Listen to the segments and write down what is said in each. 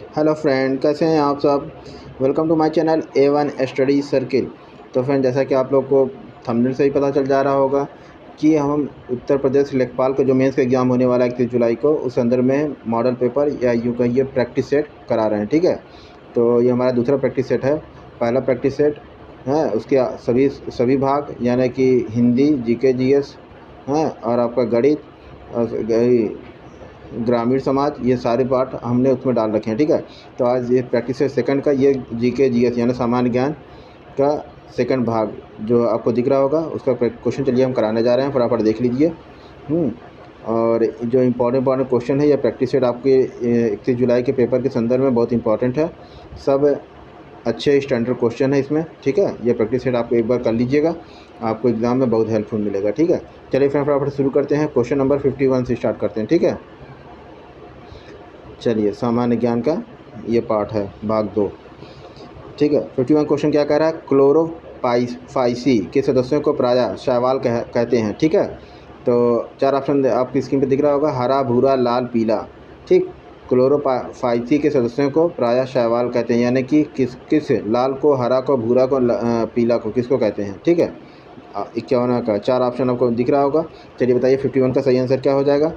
Hello friend, कैसे हैं आप सब। Welcome to my channel A1 study circle. तो फ्रेंड, जैसा कि आप लोग को थंबनेल से ही पता चल जा रहा होगा कि हम उत्तर प्रदेश लेखपाल का जो मेंस का एग्ज़ाम होने वाला है 31 जुलाई को, उस संदर्भ में मॉडल पेपर या यूँ कहिए प्रैक्टिस सेट करा रहे हैं। ठीक है, तो ये हमारा दूसरा प्रैक्टिस सेट है। पहला प्रैक्टिस सेट है, उसके सभी भाग यानी कि हिंदी, जीके, जीएस हैं और आपका गणित और ग्रामीण समाज, ये सारे पार्ट हमने उसमें डाल रखे हैं। ठीक है, तो आज ये प्रैक्टिस है सेकंड का, ये जीके जीएस यानी सामान्य ज्ञान का सेकंड भाग जो आपको दिख रहा होगा, उसका क्वेश्चन चलिए हम कराने जा रहे हैं, फटाफट देख लीजिए। और जो इम्पोर्टेंट क्वेश्चन है, ये प्रैक्टिस सेट आपके 31 जुलाई के पेपर के संदर्भ में बहुत इंपॉर्टेंट है। सब अच्छे स्टैंडर्ड क्वेश्चन है इसमें। ठीक है, ये प्रैक्टिस सेट आपको एक बार कर लीजिएगा, आपको एग्ज़ाम में बहुत हेल्पफुल मिलेगा। ठीक है, चलिए फिर फटाफट शुरू करते हैं। क्वेश्चन नंबर 51 से स्टार्ट करते हैं। ठीक है, चलिए सामान्य ज्ञान का ये पार्ट है, भाग 2। ठीक है, 51 क्वेश्चन क्या कह रहा है, क्लोरोफाइसी के सदस्यों को प्रायः शैवाल कहते हैं। ठीक है, तो चार ऑप्शन आपकी स्क्रीन पे दिख रहा होगा, हरा, भूरा, लाल, पीला। ठीक, क्लोरोफाइसी के सदस्यों को प्रायः शैवाल कहते हैं, यानी कि किस लाल को, हरा को, भूरा को, पीला को किसको कहते हैं। ठीक है, 51 का चार ऑप्शन आपको दिख रहा होगा। चलिए बताइए 51 का सही आंसर क्या हो जाएगा।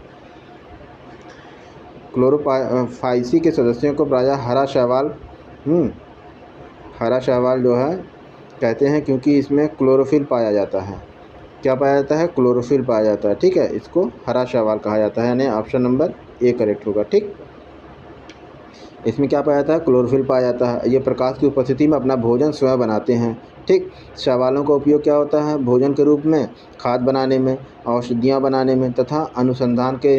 क्लोरोफाइसी के सदस्यों को प्रायः हरा शैवाल हरा शैवाल जो है कहते हैं, क्योंकि इसमें क्लोरोफिल पाया जाता है। क्या पाया जाता है, क्लोरोफिल पाया जाता है। ठीक है, इसको हरा शैवाल कहा जाता है, यानी ऑप्शन नंबर ए करेक्ट होगा। ठीक, इसमें क्या पाया जाता है, क्लोरोफिल पाया जाता है। ये प्रकाश की उपस्थिति में अपना भोजन स्वयं बनाते हैं। ठीक, शैवालों का उपयोग क्या होता है, भोजन के रूप में, खाद बनाने में, औषधियाँ बनाने में तथा अनुसंधान के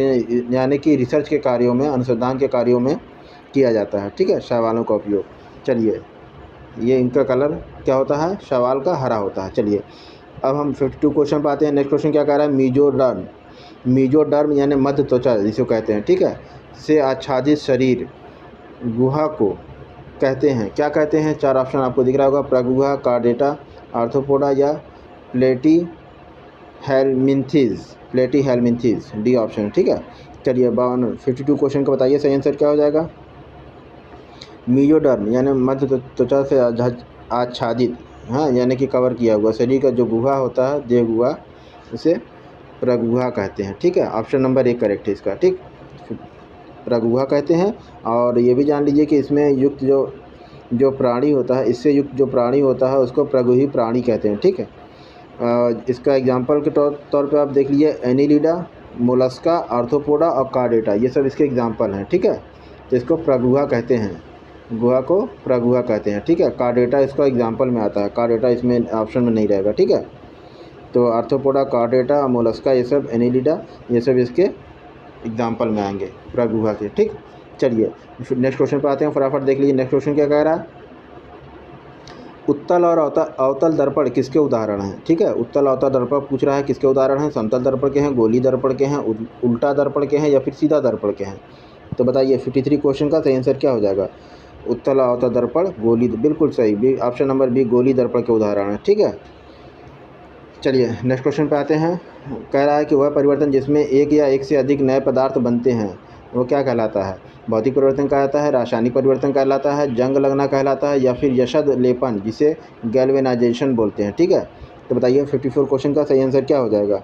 यानी कि रिसर्च के कार्यों में, अनुसंधान के कार्यों में किया जाता है। ठीक है, शैवालों का उपयोग। चलिए, ये इनका कलर क्या होता है, शैवाल का हरा होता है। चलिए अब हम 52 क्वेश्चन पर आते हैं। नेक्स्ट क्वेश्चन क्या कह रहा है, मीजोडर्म यानी मध्य त्वचा जिसको कहते हैं। ठीक है, से आच्छादित शरीर गुहा को कहते हैं, क्या कहते हैं। चार ऑप्शन आपको दिख रहा होगा, प्रगुहा, कार्डेटा, आर्थ्रोपोडा या प्लेटी हेलमिंथीज डी ऑप्शन। ठीक है, चलिए 52 क्वेश्चन का बताइए सही आंसर क्या हो जाएगा। मीजोडर्म यानी मध्य त्वचा से आच्छादित, हाँ, यानी कि कवर किया हुआ शरीर का जो गुहा होता है, देह गुहा, उसे प्रगुहा कहते हैं। ठीक है, ऑप्शन नंबर एक करेक्ट है इसका। ठीक, प्रगुहा कहते हैं। और ये भी जान लीजिए कि इसमें युक्त जो प्राणी होता है, इससे युक्त जो प्राणी होता है उसको प्रगुही प्राणी कहते हैं। ठीक है, इसका एग्जाम्पल के तौर पे आप देख लीजिए, एनिलिडा, मोलस्का, आर्थ्रोपोडा और कार्डेटा, ये सब इसके एग्जाम्पल हैं। ठीक है, तो इसको प्रगुहा कहते हैं, गुहा को प्रगुहा कहते हैं। ठीक है, कार्डेटा इसका एग्जाम्पल में आता है, कार्डेटा इसमें ऑप्शन में नहीं रहेगा। ठीक है, तो आर्थ्रोपोडा, कार्डेटा, मोलस्का, ये सब, एनिलिडा, ये सब इसके एग्जाम्पल में आएंगे प्रगुहा के। ठीक, चलिए नेक्स्ट क्वेश्चन पर आते हैं, फटाफट देख लीजिए नेक्स्ट क्वेश्चन क्या कह रहा है, उत्तल और अवतल दर्पण किसके उदाहरण हैं। ठीक है, उत्तल अवतल दर्पण पूछ रहा है, किसके उदाहरण हैं, समतल दर्पण के हैं, गोली दर्पण के हैं, उल्टा दर्पण के हैं या फिर सीधा दर्पण के हैं। तो बताइए 53 क्वेश्चन का सही आंसर क्या हो जाएगा। उत्तल अवतल दर्पण, गोली, बिल्कुल सही, बी ऑप्शन नंबर बी, गोली दर्पण के उदाहरण है। ठीक है, चलिए नेक्स्ट क्वेश्चन पे आते हैं। कह रहा है कि वह परिवर्तन जिसमें एक या एक से अधिक नए पदार्थ बनते हैं वो क्या कहलाता है। भौतिक परिवर्तन कहलाता है, रासायनिक परिवर्तन कहलाता है, जंग लगना कहलाता है या फिर यशद लेपन जिसे गैल्वेनाइजेशन बोलते हैं। ठीक है, तो बताइए 54 क्वेश्चन का सही आंसर क्या हो जाएगा।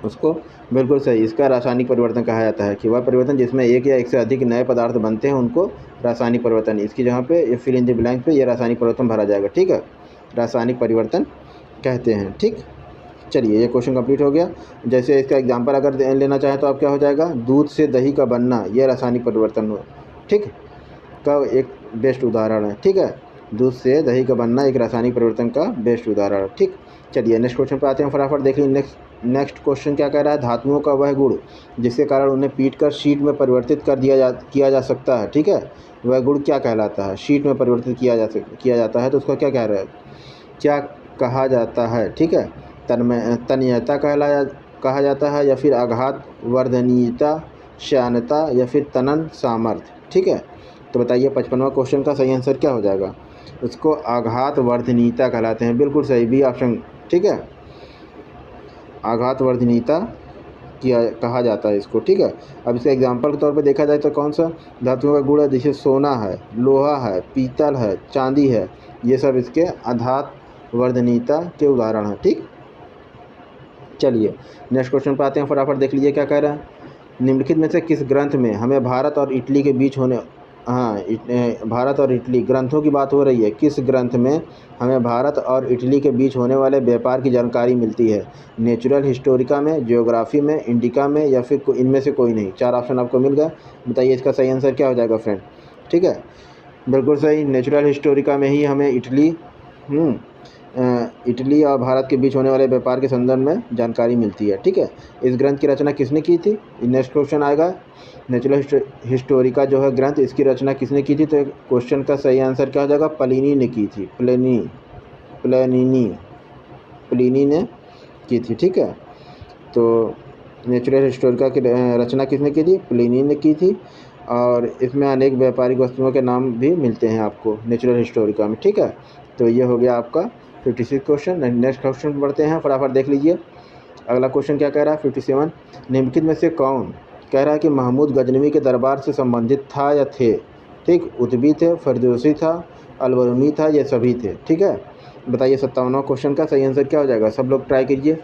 उसको बिल्कुल सही, इसका रासायनिक परिवर्तन कहा जाता है कि वह परिवर्तन जिसमें एक या एक से अधिक नए पदार्थ बनते हैं उनको रासायनिक परिवर्तन, इसकी जगह पे ये फिल इन द ब्लैंक पे ये रासायनिक परिवर्तन भरा जाएगा। ठीक है, रासायनिक परिवर्तन कहते हैं। ठीक, चलिए ये क्वेश्चन कंप्लीट हो गया। जैसे इसका एग्जांपल अगर लेना चाहें तो आप क्या हो जाएगा, दूध से दही का बनना, ये रासायनिक परिवर्तन हो, ठीक, का एक बेस्ट उदाहरण है। ठीक है, दूध से दही का बनना एक रासायनिक परिवर्तन का बेस्ट उदाहरण है। ठीक, चलिए नेक्स्ट क्वेश्चन पे आते हैं, फटाफट देख लीजिए। नेक्स्ट क्वेश्चन क्या कह रहा है, धातुओं का वह गुण जिसके कारण उन्हें पीट कर शीट में परिवर्तित कर किया जा सकता है। ठीक है, वह गुण क्या कहलाता है, शीट में परिवर्तित किया जाता है तो उसका क्या कह रहा है, क्या कहा जाता है। ठीक है, तन्यता कहा जाता है या फिर आघात वर्धनीयता, श्यानता या फिर तनन सामर्थ्य। ठीक है, तो बताइए 55वां क्वेश्चन का सही आंसर क्या हो जाएगा। उसको आघात वर्धनीयता कहलाते हैं, बिल्कुल सही, बी ऑप्शन। ठीक है, आघात वर्धनीयता किया कहा जाता है इसको, ठीक है। अब इसका एग्जांपल के तौर पे देखा जाए तो कौन सा धातुओं का गुण है, जैसे सोना है, लोहा है, पीतल है, चांदी है, ये सब इसके आधार वर्धनीयता के उदाहरण हैं, ठीक। चलिए नेक्स्ट क्वेश्चन पे आते हैं, फटाफट देख लीजिए क्या कह रहा है। निम्नलिखित में से किस ग्रंथ में हमें भारत और इटली के बीच होने, भारत और इटली ग्रंथों की बात हो रही है, किस ग्रंथ में हमें भारत और इटली के बीच होने वाले व्यापार की जानकारी मिलती है? नेचुरल हिस्टोरिका में, जियोग्राफी में, इंडिका में, या फिर इनमें से कोई नहीं? 4 ऑप्शन आपको मिल गया, बताइए इसका सही आंसर क्या हो जाएगा फ्रेंड। ठीक है, बिल्कुल सही, नेचुरल हिस्टोरिका में ही हमें इटली और भारत के बीच होने वाले व्यापार के संदर्भ में जानकारी मिलती है। ठीक है, इस ग्रंथ की रचना किसने की थी? नेक्स्ट क्वेश्चन आएगा, नेचुरल हिस्टोरिका जो है ग्रंथ, इसकी रचना किसने की थी? तो क्वेश्चन का सही आंसर क्या हो जाएगा? प्लिनी ने की थी, प्लिनी ने की थी। ठीक है, तो नेचुरल हिस्टोरिका की रचना किसने की थी? प्लिनी ने की थी, और इसमें अनेक व्यापारिक वस्तुओं के नाम भी मिलते हैं आपको नेचुरल हिस्टोरिका में। ठीक है, तो ये हो गया आपका 56 क्वेश्चन। नेक्स्ट क्वेश्चन बढ़ते हैं, फटाफट देख लीजिए अगला क्वेश्चन क्या कह रहा है। 57, निम्नलिखित में से कौन कह रहा है कि महमूद गजनवी के दरबार से संबंधित था या थे? ठीक, उतबी थे, फरदौसी था, अलबरूनी था, ये सभी थे। ठीक है, बताइए 57वां क्वेश्चन का सही आंसर क्या हो जाएगा? सब लोग ट्राई कीजिए।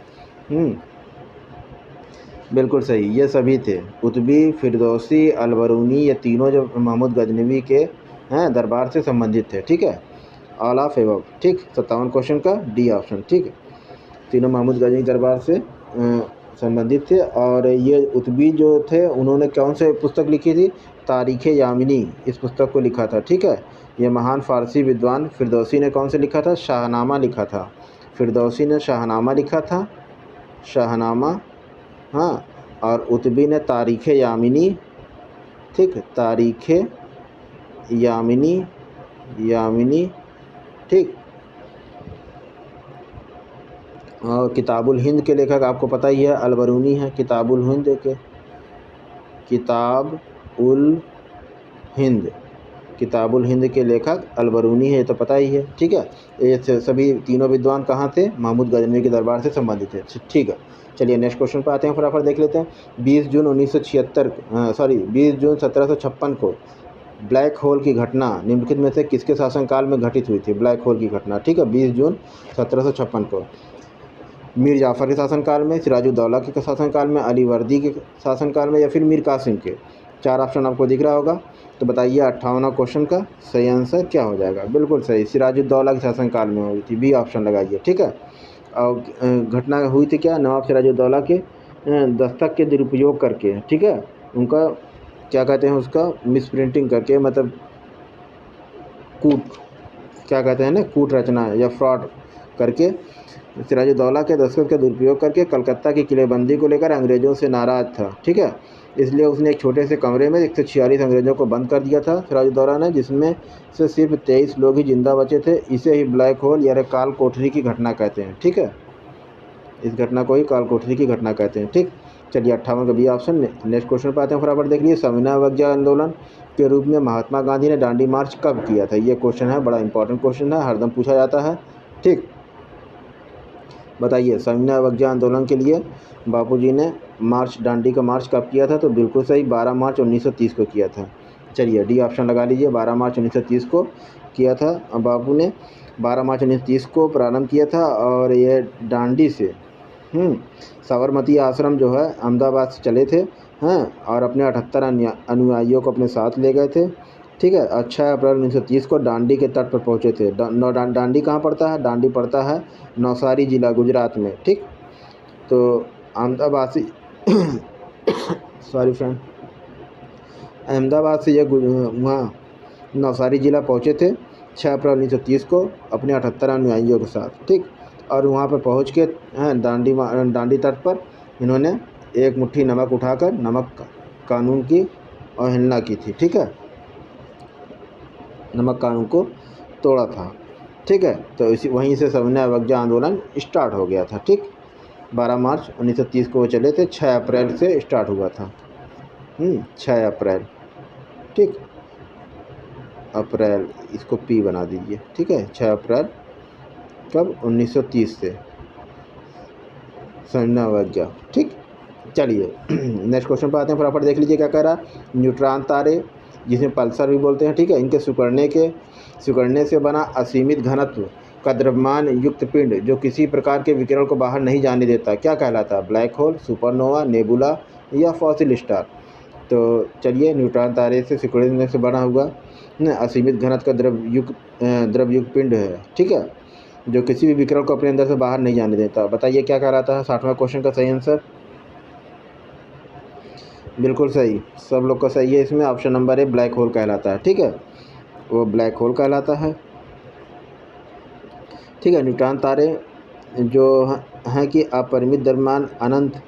बिल्कुल सही, ये सभी थे, उतबी, फिरदौसी, अलबरूनी, ये तीनों जो महमूद गजनवी के दरबार से संबंधित थे। ठीक है, ऑल ऑफ एबव। ठीक, 57 क्वेश्चन का डी ऑप्शन। ठीक है, तीनों महमूद गजनवी दरबार से संबंधित थे। और ये उतबी जो थे उन्होंने कौन से पुस्तक लिखी थी? तारीख़ यामिनी, इस पुस्तक को लिखा था। ठीक है, ये महान फ़ारसी विद्वान फिरदौसी ने कौन से लिखा था? शाहनामा लिखा था। फिरदौसी ने शाहनामा लिखा था, शाहनामा, हाँ, और उतबी ने तारीख़ यामिनी। ठीक, तारीख़ यामिनी। ठीक, और किताबुल हिंद के लेखक आपको पता ही है, अलबरूनी है। किताबुल हिंद के लेखक अलबरूनी है, ये तो पता ही है। ठीक है, ये सभी तीनों विद्वान कहाँ थे? महमूद गजनवी के दरबार से संबंधित थे। ठीक है, चलिए नेक्स्ट क्वेश्चन पर आते हैं, फटाफट देख लेते हैं। 20 जून 1756 को ब्लैक होल की घटना निम्नलिखित में से किसके शासनकाल में घटित हुई थी? ब्लैक होल की घटना, ठीक है, 20 जून 1756 को मीर जाफ़र के शासनकाल में, सिराजुद्दौला के शासनकाल में, अली वर्दी के शासनकाल में, या फिर मीर कासिम के? 4 ऑप्शन आपको दिख रहा होगा, तो बताइए 58वां क्वेश्चन का सही आंसर क्या हो जाएगा? बिल्कुल सही, सिराजुद्दौला के शासनकाल में हुई थी, बी ऑप्शन लगाइए। ठीक है, और घटना हुई थी क्या? नवाब सिराजुद्दौला के दस्तक के दुरुपयोग करके, ठीक है, उनका क्या कहते हैं, उसका मिसप्रिंटिंग करके, मतलब क्या कहते हैं ना, कूट रचना या फ्रॉड करके, सिराजुद्दौला के दस्तखत का दुरुपयोग करके कलकत्ता की किलेबंदी को लेकर अंग्रेज़ों से नाराज़ था। ठीक है, इसलिए उसने एक छोटे से कमरे में 146 अंग्रेज़ों को बंद कर दिया था सिराजुद्दौला ने, जिसमें से सिर्फ 23 लोग ही जिंदा बचे थे। इसे ही ब्लैक होल या काल कोठरी की घटना कहते हैं। ठीक है, इस घटना को ही काल कोठरी की घटना कहते हैं। ठीक, चलिए 58 का बी ऑप्शन। नेक्स्ट क्वेश्चन पर आते हैं, फटाफट देख लीजिए। सविनय अवज्ञा आंदोलन के रूप में महात्मा गांधी ने दांडी मार्च कब किया था? ये क्वेश्चन है, बड़ा इंपॉर्टेंट क्वेश्चन है, हरदम पूछा जाता है। ठीक, बताइए सविनय अवज्ञा आंदोलन के लिए बापूजी ने दांडी का मार्च कब किया था? तो बिल्कुल सही, 12 मार्च 1930 को किया था। चलिए डी ऑप्शन लगा लीजिए, 12 मार्च 1930 को किया था बापू ने, 12 मार्च 1930 को प्रारंभ किया था। और ये दांडी से साबरमती आश्रम जो है अहमदाबाद से चले थे, और अपने 78 अनुयायियों को अपने साथ ले गए थे। ठीक है, 6 अप्रैल 1930 को दांडी के तट पर पहुँचे थे। दांडी कहाँ पड़ता है? दांडी पड़ता है नवसारी जिला, गुजरात में। ठीक, तो अहमदाबाद से सॉरी फ्रेंड, अहमदाबाद से ये वहाँ नवसारी जिला पहुँचे थे 6 अप्रैल 1930 को अपने 78 अनुयायियों के साथ। ठीक, और वहाँ पर पहुँच के दांडी तट पर इन्होंने एक मुट्ठी नमक उठाकर नमक कानून की अवहेलना की थी। ठीक है, नमक कानून को तोड़ा था। ठीक है, तो इसी वहीं से सविनय अवज्ञा आंदोलन स्टार्ट हो गया था। ठीक, 12 मार्च 1930 को वो चले थे, 6 अप्रैल से स्टार्ट हुआ था। 6 अप्रैल। ठीक, अप्रैल, इसको पी बना दीजिए। ठीक है, 6 अप्रैल कब? 1930 से सविनय अवज्ञा। ठीक, चलिए नेक्स्ट क्वेश्चन पर आते हैं, फटाफट देख लीजिए क्या कह रहा है। न्यूट्रॉन तारे, जिसे पल्सर भी बोलते हैं, ठीक है, इनके सिकुड़ने से बना असीमित घनत्व का द्रव्यमान युक्त पिंड जो किसी प्रकार के विकिरण को बाहर नहीं जाने देता क्या कहलाता है? ब्लैक होल, सुपरनोवा, नेबुला या फॉसिल स्टार। तो चलिए, न्यूट्रॉन तारे से सिकुड़ने से बना हुआ असीमित घनत्व का द्रवयुक्त पिंड है, ठीक है, जो किसी भी विकिरण को अपने अंदर से बाहर नहीं जाने देता। बताइए क्या कहलाता है? 60वां क्वेश्चन का सही आंसर बिल्कुल सही, सब लोग का सही है। इसमें ऑप्शन नंबर ए ब्लैक होल कहलाता है, ठीक है, वो ब्लैक होल कहलाता है, ठीक है। न्यूट्रॉन तारे जो हैं कि अपरिमित द्रव्यमान अनंत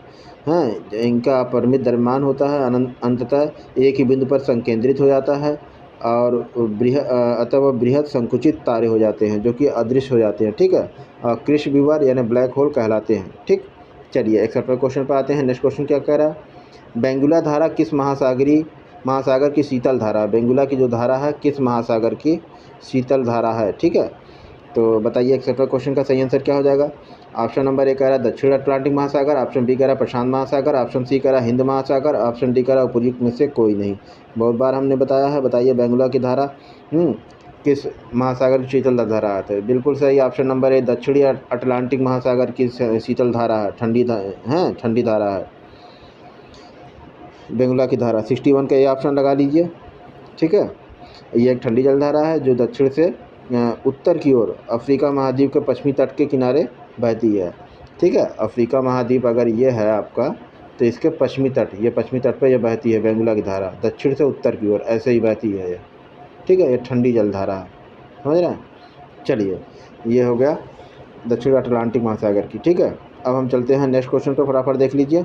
हैं, इनका अपरिमित द्रव्यमान होता है, अंततः एक ही बिंदु पर संकेंद्रित हो जाता है और अतः वह बृहद संकुचित तारे हो जाते हैं जो कि अदृश्य हो जाते हैं, ठीक है, और कृष्ण विवर यानी ब्लैक होल कहलाते हैं, ठीक। चलिए 61वें क्वेश्चन पर आते हैं। नेक्स्ट क्वेश्चन क्या कह रहा है? बेंगुला धारा किस महासागर की शीतल धारा? बेंगुला की जो धारा है किस महासागर की शीतल धारा है, ठीक है। तो बताइए 61वें क्वेश्चन का सही आंसर क्या हो जाएगा? ऑप्शन नंबर ए कह रहा है दक्षिण अटलांटिक महासागर, ऑप्शन बी कह रहा है प्रशांत महासागर, ऑप्शन सी कह रहा है हिंद महासागर, ऑप्शन डी कह रहा है उपयुक्त में से कोई नहीं। बहुत बार हमने बताया है। बताइए बेंगुला की धारा किस महासागर की शीतल धारा है? बिल्कुल सही, ऑप्शन नंबर ए दक्षिणी अटलांटिक महासागर की शीतल धारा है, ठंडी धारा है बेंगुला की धारा। 61 का ये ऑप्शन लगा लीजिए, ठीक है। ये एक ठंडी जलधारा है जो दक्षिण से उत्तर की ओर अफ्रीका महाद्वीप के पश्चिमी तट के किनारे बहती है, ठीक है। अफ्रीका महाद्वीप अगर ये है आपका, तो इसके पश्चिमी तट पर यह बहती है बेंगुला की धारा, दक्षिण से उत्तर की ओर ऐसे ही बहती है ये, ठीक है। ये ठंडी जलधारा है, समझ रहे हैं। चलिए, ये हो गया दक्षिण अटलांटिक महासागर की, ठीक है। अब हम चलते हैं नेक्स्ट क्वेश्चन पर, फटाफट देख लीजिए।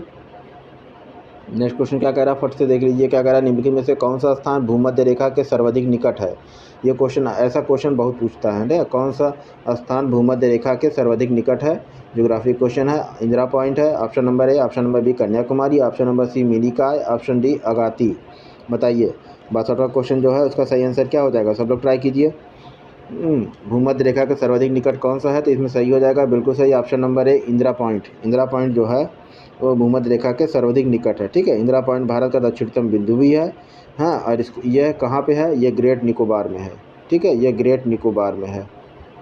नेक्स्ट क्वेश्चन क्या कह रहा है, फट से देख लीजिए क्या कह रहा है। निम्नलिखित में से कौन सा स्थान भूमध्य रेखा के सर्वाधिक निकट है? ये क्वेश्चन, ऐसा क्वेश्चन बहुत पूछता है ना, कौन सा स्थान भूमध्य रेखा के सर्वाधिक निकट है? ज्योग्राफी क्वेश्चन है। इंदिरा पॉइंट है, option number A, option number B Kanyakumari, option number C Minicoy, option D Agatti. बताइए 62वां क्वेश्चन जो है उसका सही आंसर क्या हो जाएगा? सब लोग ट्राई कीजिए। भूमध्य रेखा के सर्वाधिक निकट कौन सा है? तो इसमें सही हो जाएगा बिल्कुल सही, ऑप्शन नंबर ए इंदिरा पॉइंट। इंदिरा पॉइंट जो है वो भूमध्य रेखा के सर्वाधिक निकट है, ठीक है। इंदिरा पॉइंट भारत का दक्षिणतम बिंदु भी है, हाँ, और यह कहाँ पे है? ये ग्रेट निकोबार में है, ठीक है, ये ग्रेट निकोबार में है।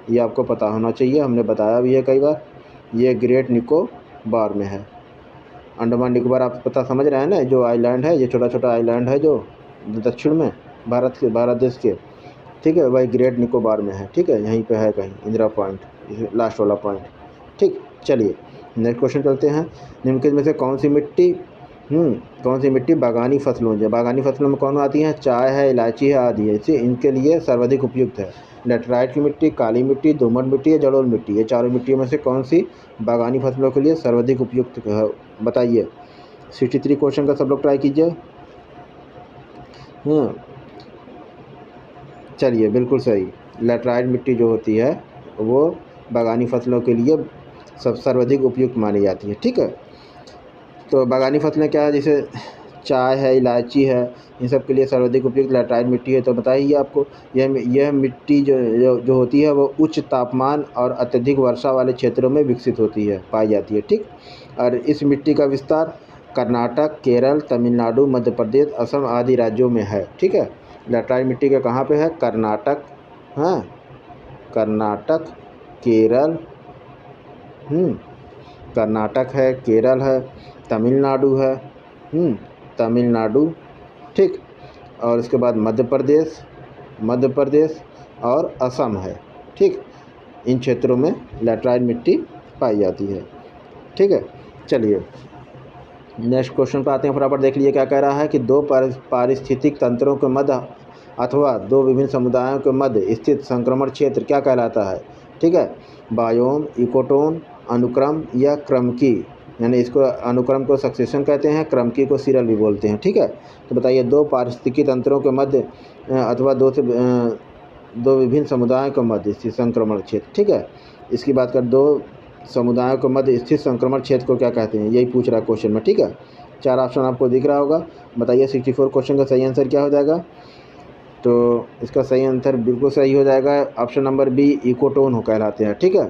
ये आपको पता होना चाहिए, हमने बताया भी है कई बार। ये ग्रेट निकोबार में है। अंडमान निकोबार आप पता समझ रहे हैं ना, जो आइलैंड है, ये छोटा छोटा आइलैंड है जो दक्षिण में भारत देश के, ठीक है, वही ग्रेट निकोबार में है, ठीक है, यहीं पे है कहीं इंदिरा पॉइंट, लास्ट वाला पॉइंट, ठीक। चलिए नेक्स्ट क्वेश्चन चलते हैं। निम्नलिखित में से कौन सी मिट्टी बागानी फसलों में कौन आती है? चाय है, इलायची है आदि है, इसे इनके लिए सर्वाधिक उपयुक्त है। लेटराइट की मिट्टी, काली मिट्टी, दोमट मिट्टी या जलोढ़ मिट्टी, ये चारों मिट्टियों में से कौन सी बागानी फसलों के लिए सर्वाधिक उपयुक्त है? बताइए। 63 क्वेश्चन का सब लोग ट्राई कीजिए। चलिए बिल्कुल सही, लेटराइट मिट्टी जो होती है वो बागानी फसलों के लिए सर्वाधिक उपयुक्त मानी जाती है, ठीक है। तो बागानी फसलें क्या है? जैसे चाय है, इलायची है, इन सब के लिए सर्वाधिक उपयुक्त लेटराइट मिट्टी है। तो बताइए आपको, यह मिट्टी जो होती है वो उच्च तापमान और अत्यधिक वर्षा वाले क्षेत्रों में विकसित होती है, पाई जाती है, ठीक। और इस मिट्टी का विस्तार कर्नाटक, केरल, तमिलनाडु, मध्य प्रदेश, असम आदि राज्यों में है, ठीक है। लेटराइट मिट्टी का कहाँ पे है? कर्नाटक, हाँ, कर्नाटक, केरल, कर्नाटक है, केरल है, तमिलनाडु है, तमिलनाडु, ठीक, और इसके बाद मध्य प्रदेश और असम है, ठीक। इन क्षेत्रों में लेटराइट मिट्टी पाई जाती है, ठीक है। चलिए नेक्स्ट क्वेश्चन पर आते हैं, फटाफट देख लीजिए क्या कह रहा है कि दो पारिस्थितिक तंत्रों के मध्य अथवा दो विभिन्न समुदायों के मध्य स्थित संक्रमण क्षेत्र क्या कहलाता है? ठीक है, बायोम, इकोटोन, अनुक्रम या क्रमकी, यानी इसको अनुक्रम को सक्सेशन कहते हैं, क्रमकी को सीरियल भी बोलते हैं, ठीक है। तो बताइए दो पारिस्थितिकी तंत्रों के मध्य अथवा दो विभिन्न समुदायों के मध्य स्थित संक्रमण क्षेत्र, ठीक है। इसकी बात कर, दो समुदायों के मध्य स्थित संक्रमण क्षेत्र को क्या कहते हैं, यही पूछ रहा है क्वेश्चन में, ठीक है। 4 ऑप्शन आपको दिख रहा होगा। बताइए 64 क्वेश्चन का सही आंसर क्या हो जाएगा? तो इसका सही आंसर बिल्कुल सही हो जाएगा, ऑप्शन नंबर बी इकोटोन हो कहलाते हैं, ठीक है।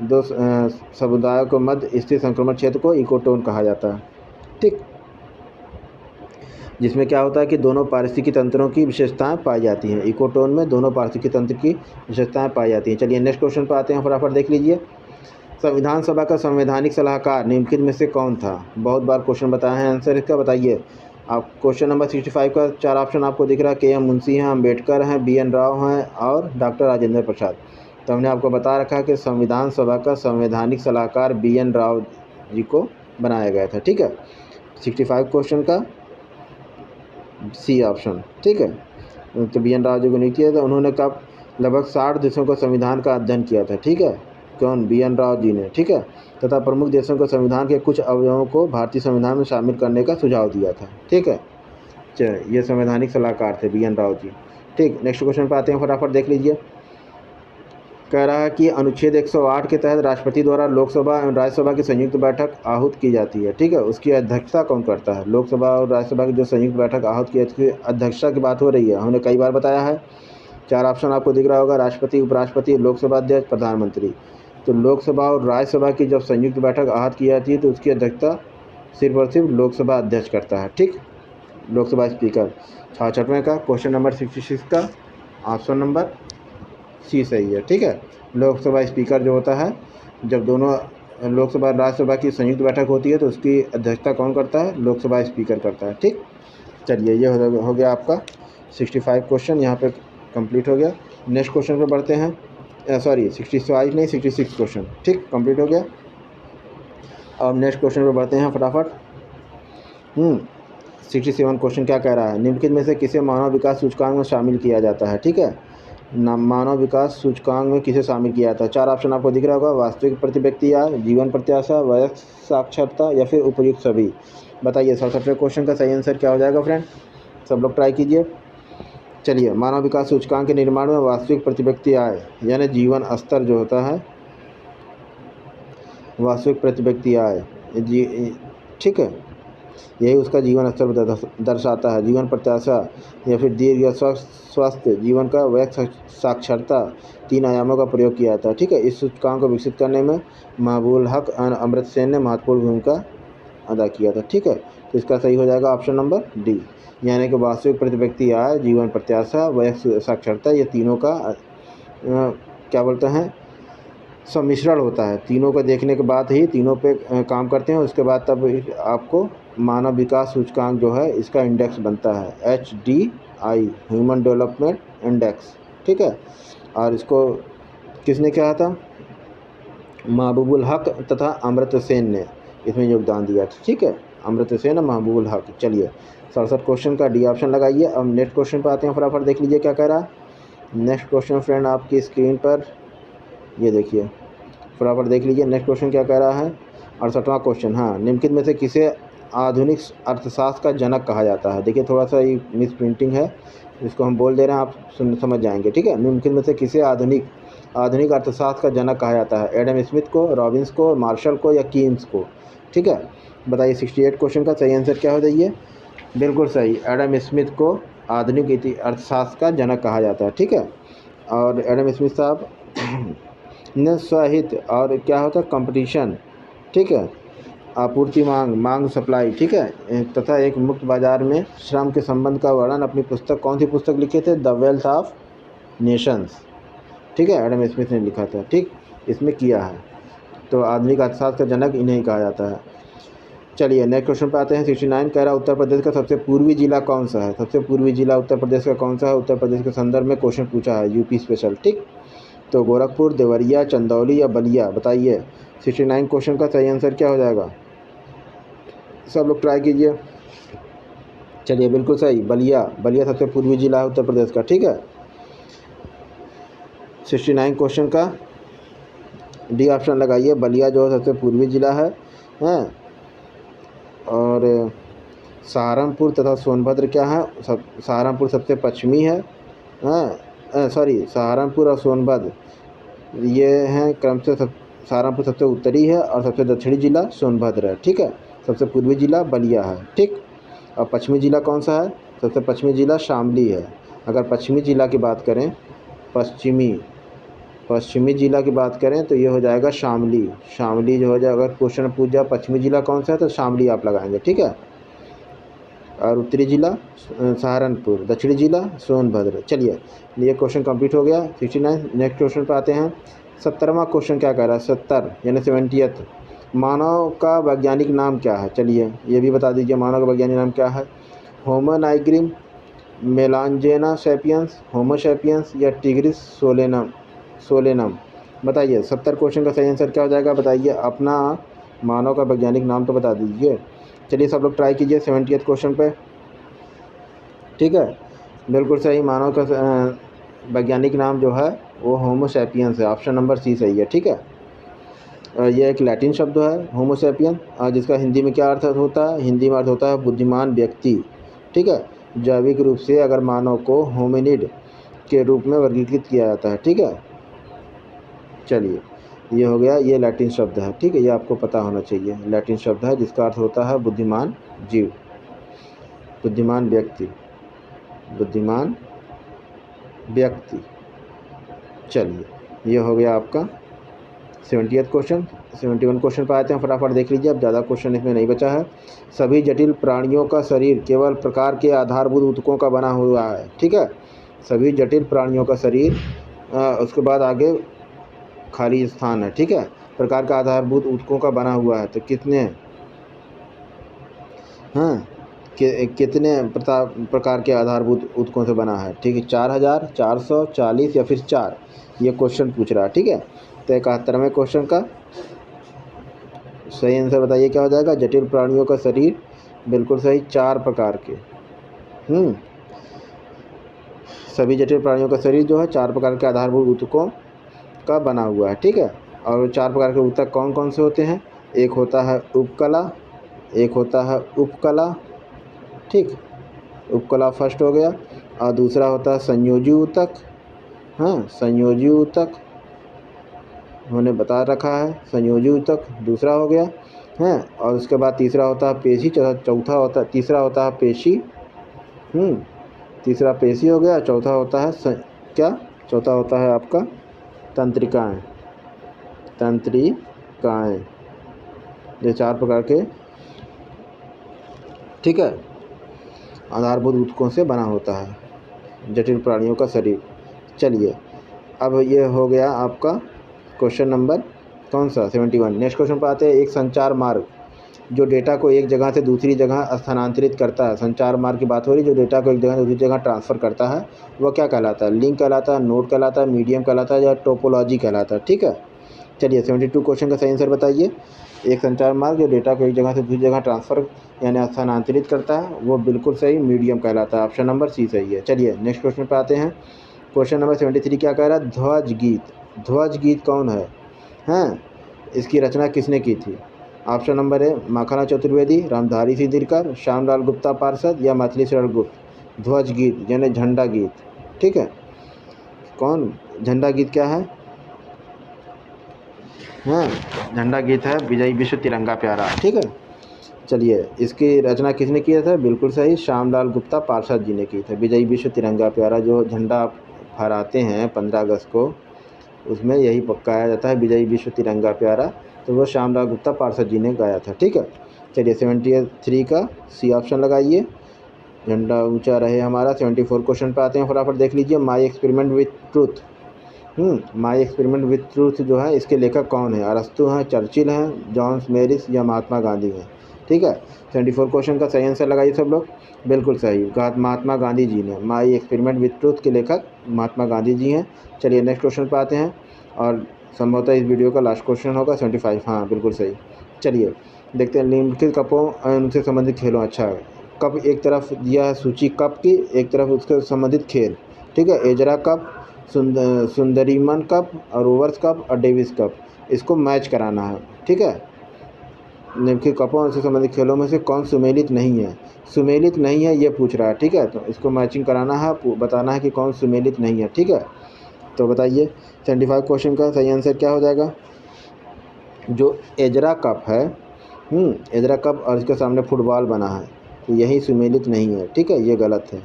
दो समुदायों के मध्य स्थित संक्रमण क्षेत्र को इकोटोन कहा जाता है, ठीक, जिसमें क्या होता है कि दोनों पारिस्थितिकी तंत्रों की विशेषताएं पाई जाती हैं। इकोटोन में दोनों पारिस्थितिकी तंत्र की विशेषताएं पाई जाती हैं। चलिए नेक्स्ट क्वेश्चन पर आते हैं, फटाफट देख लीजिए। संविधान सभा का संवैधानिक सलाहकार निम्नलिखित में से कौन था? बहुत बार क्वेश्चन बताया है, आंसर इसका बताइए आप। क्वेश्चन नंबर 65 का 4 ऑप्शन आपको दिख रहा है। के एम मुंशी हैं, अम्बेडकर हैं, BN राव हैं और डॉक्टर राजेंद्र प्रसाद। तो हमने आपको बता रखा है कि संविधान सभा का संवैधानिक सलाहकार BN राव जी को बनाया गया था। ठीक है, 65 क्वेश्चन का C ऑप्शन। ठीक है, तो BN राव जी को नियुक्त किया था। उन्होंने कब लगभग 60 देशों को संविधान का अध्ययन किया था। ठीक है, कौन? BN राव जी ने। ठीक है, तथा प्रमुख देशों को संविधान के कुछ अवयवों को भारतीय संविधान में शामिल करने का सुझाव दिया था। ठीक है, चलिए ये संवैधानिक सलाहकार थे BN राव जी। ठीक, नेक्स्ट क्वेश्चन पर आते हैं, फटाफट देख लीजिए। कह रहा है कि अनुच्छेद 108 के तहत राष्ट्रपति द्वारा लोकसभा एवं राज्यसभा की संयुक्त बैठक आहूत की जाती है। ठीक है, उसकी अध्यक्षता कौन करता है? लोकसभा और राज्यसभा की जो संयुक्त बैठक आहूत की जाती है, अध्यक्षता की बात हो रही है, हमने कई बार बताया है। 4 ऑप्शन आपको दिख रहा होगा, राष्ट्रपति, उपराष्ट्रपति, लोकसभा अध्यक्ष, प्रधानमंत्री। तो लोकसभा और राज्यसभा की जब संयुक्त बैठक आहूत की जाती है तो उसकी अध्यक्षता सिर्फ और सिर्फ लोकसभा अध्यक्ष करता है। ठीक, लोकसभा स्पीकर। 66वें का क्वेश्चन नंबर 66 का ऑप्शन नंबर C सही है। ठीक है, लोकसभा स्पीकर जो होता है, जब दोनों लोकसभा और राज्यसभा की संयुक्त बैठक होती है तो उसकी अध्यक्षता कौन करता है? लोकसभा स्पीकर करता है। ठीक, चलिए ये हो गया आपका 65 क्वेश्चन यहाँ पे कंप्लीट हो गया। नेक्स्ट क्वेश्चन पर बढ़ते हैं। 65 नहीं 66 क्वेश्चन। ठीक, कंप्लीट हो गया। अब नेक्स्ट क्वेश्चन पर बढ़ते हैं फटाफट। 67 क्वेश्चन क्या कह रहा है? निम्नलिखित में से किसे मानव विकास सूचकांक में शामिल किया जाता है? ठीक है, मानव विकास सूचकांक में किसे शामिल किया जाता है? 4 ऑप्शन आपको दिख रहा होगा, वास्तविक प्रति व्यक्ति आय, जीवन प्रत्याशा, वयस्क साक्षरता या फिर उपयुक्त सभी। बताइए 67वें क्वेश्चन का सही आंसर क्या हो जाएगा फ्रेंड? सब लोग ट्राई कीजिए। चलिए, मानव विकास सूचकांक के निर्माण में वास्तविक प्रति व्यक्ति आय यानी जीवन स्तर जो होता है, वास्तविक प्रति व्यक्ति आय जी, ठीक है, यही उसका जीवन स्तर दर्शाता है। जीवन प्रत्याशा या फिर दीर्घ या स्वस्थ जीवन का वयस्क साक्षरता, 3 आयामों का प्रयोग किया जाता है। ठीक है, इस सूचकांक को विकसित करने में महबूबुल हक और अमृत सेन ने महत्वपूर्ण भूमिका अदा किया था। ठीक है, तो इसका सही हो जाएगा ऑप्शन नंबर D, यानी कि वास्तविक प्रति व्यक्ति आय, जीवन प्रत्याशा, वयस्क साक्षरता, ये तीनों का क्या बोलते हैं, सम्मिश्रण होता है। तीनों को देखने के बाद ही तीनों पे काम करते हैं, उसके बाद तब आपको मानव विकास सूचकांक जो है इसका इंडेक्स बनता है, HDI, ह्यूमन डेवलपमेंट इंडेक्स। ठीक है, और इसको किसने किया था? महबूबुल हक तथा अमृत सेन ने इसमें योगदान दिया था। ठीक है, अमृत सेन और महबूबुल हक। चलिए 67 क्वेश्चन का D ऑप्शन लगाइए। अब नेक्स्ट क्वेश्चन पर आते हैं, फटाफट देख लीजिए क्या कह रहा है। नेक्स्ट क्वेश्चन फ्रेंड आपकी स्क्रीन पर ये देखिए, फटाफट देख लीजिए नेक्स्ट क्वेश्चन क्या कह रहा है। 68वां क्वेश्चन, हाँ, निम्नलिखित में से किसे आधुनिक अर्थशास्त्र का जनक कहा जाता है? देखिए थोड़ा सा ये मिस प्रिंटिंग है, इसको हम बोल दे रहे हैं, आप समझ जाएंगे। ठीक है, निम्नलिखित में से किसे आधुनिक अर्थशास्त्र का जनक कहा जाता है? एडम स्मिथ को, रॉबिन्स को, मार्शल को या कीन्स को? ठीक है, बताइए 68 क्वेश्चन का सही आंसर क्या हो जाइए? बिल्कुल सही, एडम स्मिथ को आधुनिक अर्थशास्त्र का जनक कहा जाता है। ठीक है, और एडम स्मिथ साहब ने स्वहित और क्या होता है, कंपटीशन, ठीक है, आपूर्ति मांग सप्लाई, ठीक है, तथा एक मुक्त बाजार में श्रम के संबंध का वर्णन अपनी पुस्तक, कौन सी पुस्तक लिखे थे? The wealth of Nations. ठीक है, एडम स्मिथ ने लिखा था। ठीक, इसमें किया है, तो आधुनिक अर्थशास्त्र का जनक इन्हें कहा जाता है। चलिए नेक्स्ट क्वेश्चन पे आते हैं। 69 कह रहा है उत्तर प्रदेश का सबसे पूर्वी जिला कौन सा है? सबसे पूर्वी जिला उत्तर प्रदेश का कौन सा है? उत्तर प्रदेश के संदर्भ में क्वेश्चन पूछा है, यूपी स्पेशल। ठीक, तो गोरखपुर, देवरिया, चंदौली या बलिया? बताइए 69 क्वेश्चन का सही आंसर क्या हो जाएगा? सब लोग ट्राई कीजिए। चलिए बिल्कुल सही, बलिया सबसे पूर्वी जिला है उत्तर प्रदेश का। ठीक है, 69 क्वेश्चन का D ऑप्शन लगाइए, बलिया जो है सबसे पूर्वी जिला है, हैं, और सहारनपुर तथा सोनभद्र क्या है? सहारनपुर सबसे पश्चिमी है, सहारनपुर और सोनभद्र ये हैं क्रम से, सहारनपुर सबसे उत्तरी है और सबसे दक्षिणी जिला सोनभद्र है। ठीक है, सबसे पूर्वी जिला बलिया है। ठीक, और पश्चिमी जिला कौन सा है? सबसे पश्चिमी जिला शामली है। अगर पश्चिमी जिला की बात करें, पश्चिमी जिला की बात करें तो ये हो जाएगा शामली। शामली जो हो जाएगा, अगर क्वेश्चन पूछ जाए पश्चिमी जिला कौन सा है तो शामली आप लगाएंगे, ठीक है। और उत्तरी जिला सहारनपुर, दक्षिणी जिला सोनभद्र। चलिए ये क्वेश्चन कंप्लीट हो गया 69। नेक्स्ट क्वेश्चन पे आते हैं। 70वां क्वेश्चन क्या कह रहा है, 70 यानी 70th, मानव का वैज्ञानिक नाम क्या है। चलिए ये भी बता दीजिए, मानव का वैज्ञानिक नाम क्या है। होमो नाइग्रिम, मेलांजेना सैपियंस, होमो सैपियंस या टिग्रिस सोलेनम। बताइए 70 क्वेश्चन का सही आंसर क्या हो जाएगा, बताइए अपना मानव का वैज्ञानिक नाम तो बता दीजिए। चलिए सब लोग ट्राई कीजिए 70th क्वेश्चन पे, ठीक है। बिल्कुल सही, मानव का वैज्ञानिक नाम जो है वो होमो सैपियंस है, ऑप्शन नंबर सी सही है, ठीक है। यह एक लैटिन शब्द है होमो सैपियन, जिसका हिंदी में क्या अर्थ होता है, हिंदी में अर्थ होता है बुद्धिमान व्यक्ति, ठीक है। जैविक रूप से अगर मानव को होमिनिड के रूप में वर्गीकृत किया जाता है, ठीक है। चलिए ये हो गया, ये लैटिन शब्द है, ठीक है, ये आपको पता होना चाहिए। लैटिन शब्द है जिसका अर्थ होता है बुद्धिमान जीव, बुद्धिमान व्यक्ति, बुद्धिमान व्यक्ति। चलिए ये हो गया आपका 70th क्वेश्चन। 71 क्वेश्चन पर आते हैं, फटाफट देख लीजिए, अब ज़्यादा क्वेश्चन इसमें नहीं बचा है। सभी जटिल प्राणियों का शरीर केवल प्रकार के आधारभूत ऊतकों का बना हुआ है, ठीक है। सभी जटिल प्राणियों का शरीर, उसके बाद आगे खाली स्थान है, ठीक है। प्रकार का आधारभूत ऊतकों का बना हुआ है, तो कितने, हाँ कितने प्रकार के आधारभूत ऊतकों से बना है, ठीक है। 4000, 440 या फिर 4, ये क्वेश्चन पूछ रहा है, ठीक है। तो 71वें क्वेश्चन का सही आंसर बताइए क्या हो जाएगा। जटिल प्राणियों का शरीर, बिल्कुल सही, 4 प्रकार के, सभी जटिल प्राणियों का शरीर जो है 4 प्रकार के आधारभूत ऊतकों का बना हुआ है, ठीक है। और 4 प्रकार के ऊतक कौन कौन से होते हैं, एक होता है उपकला, एक होता है उपकला, ठीक, उपकला फर्स्ट हो गया। और दूसरा होता है संयोजी ऊतक, हाँ संयोजी ऊतक उन्होंने बता रखा है, संयोजी ऊतक दूसरा हो गया है। और उसके बाद तीसरा होता है पेशी, चौथा होता, तीसरा होता है पेशी, तीसरा पेशी हो गया। चौथा होता है क्या, चौथा होता है आपका तंत्रिकाएं, तंत्रिकाएं, ये 4 प्रकार के, ठीक है, आधारभूत ऊतकों से बना होता है जटिल प्राणियों का शरीर। चलिए अब ये हो गया आपका क्वेश्चन नंबर कौन सा 71। नेक्स्ट क्वेश्चन पर आते हैं। एक संचार मार्ग जो डेटा को एक जगह से दूसरी जगह स्थानांतरित करता है, संचार मार्ग की बात हो रही, जो डेटा को एक जगह से दूसरी जगह ट्रांसफ़र करता है, वह क्या कहलाता है, लिंक कहलाता है, नोड कहलाता है, मीडियम कहलाता है या टोपोलॉजी कहलाता है, ठीक है। चलिए 72 क्वेश्चन का सही आंसर बताइए। एक संचार मार्ग जो डेटा को एक जगह से दूसरी जगह ट्रांसफ़र यानी स्थानांतरित करता है, वो बिल्कुल सही मीडियम कहलाता है, ऑप्शन नंबर सी सही है। चलिए नेक्स्ट क्वेश्चन पर आते हैं। क्वेश्चन नंबर 73 क्या कह रहा है, ध्वज गीत, ध्वज गीत कौन है, हैं इसकी रचना किसने की थी। Option number A Makhan Chaturvedi, Ramdhari सिद्धिरकर, श्यामलाल गुप्ता पार्षद या मैथिली शरण गुप्त। ध्वज गीत यानी झंडा गीत, ठीक है, कौन, झंडा गीत क्या है, हाँ झंडा गीत है विजय विश्व तिरंगा प्यारा, ठीक है। चलिए इसकी रचना किसने किया था, बिल्कुल सही, श्यामलाल गुप्ता पार्षद जी ने की थी। विजय विश्व तिरंगा प्यारा जो झंडा फहराते हैं 15 अगस्त को, उसमें यही गाया जाता है विजय विश्व तिरंगा प्यारा, तो वो श्यामलाल गुप्ता पार्षद जी ने गाया था, ठीक है। चलिए 73 का सी ऑप्शन लगाइए, झंडा ऊंचा रहे हमारा। 74 क्वेश्चन पे आते हैं, फटाफट देख लीजिए। My experiment with truth, my experiment with truth जो है इसके लेखक कौन है, अरस्तु हैं, चर्चिल हैं, जॉन मेरिस या महात्मा गांधी हैं, ठीक है। 74 क्वेश्चन का सही आंसर लगाइए सब लोग, बिल्कुल सही, महात्मा गांधी जी ने, माई एक्सपेरिमेंट विथ ट्रूथ के लेखक महात्मा गांधी जी हैं। चलिए नेक्स्ट क्वेश्चन पर आते हैं और संभवतः इस वीडियो का लास्ट क्वेश्चन होगा 75, हाँ बिल्कुल सही। चलिए देखते हैं, निम्नलिखित कपों उनसे संबंधित खेलों, अच्छा कप एक तरफ दिया है सूची कप की, एक तरफ उसके संबंधित खेल, ठीक है, एजरा कप, सुंदरीमन कप और ओवर्स कप और डेविस कप, इसको मैच कराना है, ठीक है। निम्नलिखित कपों से संबंधित खेलों में से कौन सुमेलित नहीं है, सुमेलित नहीं है ये पूछ रहा है, ठीक है, तो इसको मैचिंग कराना है, बताना है कि कौन सुमेलित नहीं है, ठीक है। तो बताइए 75 क्वेश्चन का सही आंसर क्या हो जाएगा। जो एजरा कप है, एजरा कप और इसके सामने फुटबॉल बना है, तो यही सुमेलित नहीं है, ठीक है, ये गलत है,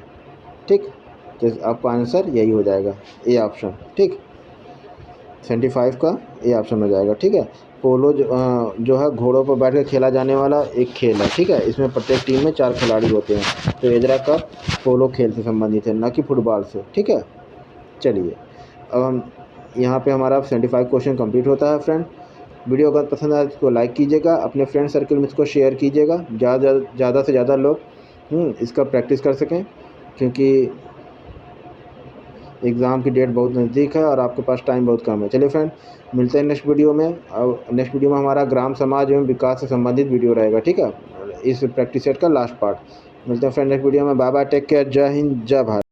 ठीक, तो आपका आंसर यही हो जाएगा, ए ऑप्शन, ठीक। 75 का ए ऑप्शन हो जाएगा। ठीक है, पोलो जो है घोड़ों पर बैठ कर खेला जाने वाला एक खेल है। ठीक है, इसमें प्रत्येक टीम में 4 खिलाड़ी होते हैं। तो एजरा कप पोलो खेल से संबंधित है, ना कि फुटबॉल से। ठीक है, चलिए अब हम यहाँ पे हमारा 75 क्वेश्चन कंप्लीट होता है। फ्रेंड, वीडियो अगर पसंद आए तो इसको लाइक कीजिएगा, अपने फ्रेंड सर्कल में इसको शेयर कीजिएगा, ज़्यादा से ज़्यादा लोग इसका प्रैक्टिस कर सकें, क्योंकि एग्ज़ाम की डेट बहुत नज़दीक है और आपके पास टाइम बहुत कम है। चलिए फ्रेंड, मिलते हैं नेक्स्ट वीडियो में। और नेक्स्ट वीडियो में हमारा ग्राम समाज एवं विकास से संबंधित वीडियो रहेगा। ठीक है, इस प्रैक्टिस सेट का लास्ट पार्ट। मिलते हैं फ्रेंड नेक्स्ट वीडियो में। बाय बाय, टेक केयर, जय हिंद, जय भारत।